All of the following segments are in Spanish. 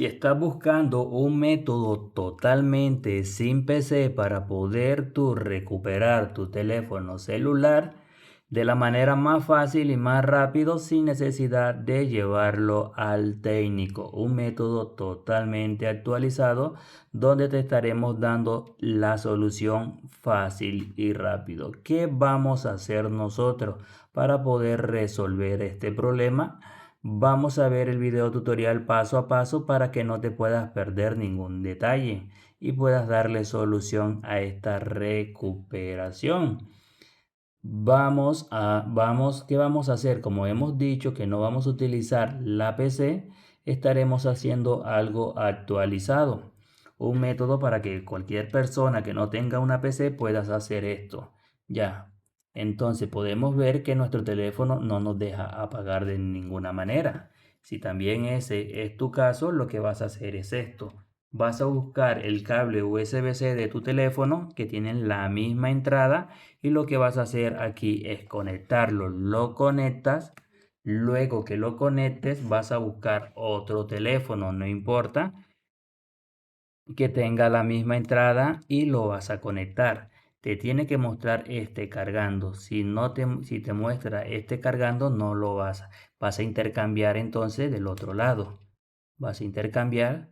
Si estás buscando un método totalmente sin PC para poder tú recuperar tu teléfono celular de la manera más fácil y más rápido sin necesidad de llevarlo al técnico, un método totalmente actualizado donde te estaremos dando la solución fácil y rápido. ¿Qué vamos a hacer nosotros para poder resolver este problema? Vamos a ver el video tutorial paso a paso para que no te puedas perder ningún detalle y puedas darle solución a esta recuperación. ¿Qué vamos a hacer? Como hemos dicho que no vamos a utilizar la PC, estaremos haciendo algo actualizado. Un método para que cualquier persona que no tenga una PC pueda hacer esto. Ya. Entonces podemos ver que nuestro teléfono no nos deja apagar de ninguna manera. Si también ese es tu caso, lo que vas a hacer es esto. Vas a buscar el cable USB-C de tu teléfono que tiene la misma entrada y lo que vas a hacer aquí es conectarlo. Lo conectas. Luego que lo conectes vas a buscar otro teléfono, no importa que tenga la misma entrada y lo vas a conectar. Te tiene que mostrar este cargando. Si te muestra este cargando, no lo vas a intercambiar entonces del otro lado. Vas a intercambiar.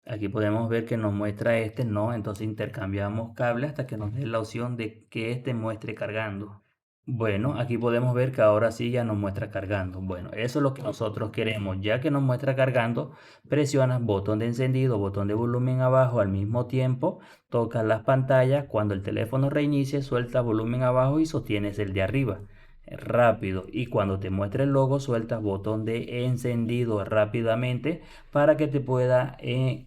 Aquí podemos ver que nos muestra este, no, entonces intercambiamos cable hasta que nos dé la opción de que este muestre cargando. Bueno, aquí podemos ver que ahora sí ya nos muestra cargando. Bueno, eso es lo que nosotros queremos. Ya que nos muestra cargando, presionas botón de encendido, botón de volumen abajo al mismo tiempo, tocas las pantallas, cuando el teléfono reinicie, sueltas volumen abajo y sostienes el de arriba. Rápido, y cuando te muestre el logo sueltas botón de encendido rápidamente para que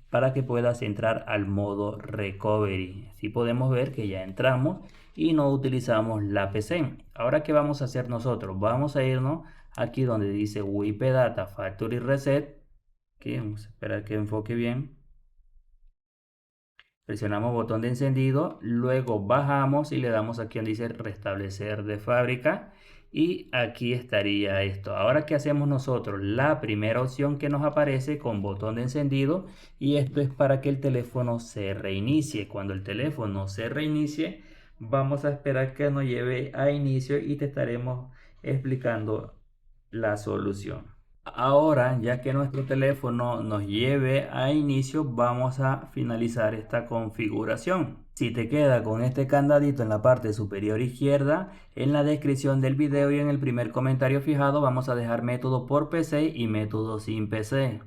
para que puedas entrar al modo recovery. Así podemos ver que ya entramos y no utilizamos la PC. Ahora, ¿qué vamos a hacer nosotros? Vamos a irnos aquí donde dice WIP Data Factory Reset. Aquí vamos a esperar que enfoque bien. Presionamos botón de encendido, luego bajamos y le damos aquí donde dice restablecer de fábrica y aquí estaría esto. Ahora, ¿qué hacemos nosotros? La primera opción que nos aparece con botón de encendido, y esto es para que el teléfono se reinicie. Cuando el teléfono se reinicie, vamos a esperar que nos lleve a inicio y te estaremos explicando la solución. Ahora, ya que nuestro teléfono nos lleve a inicio, vamos a finalizar esta configuración. Si te queda con este candadito en la parte superior izquierda, en la descripción del video y en el primer comentario fijado vamos a dejar método por PC y método sin PC.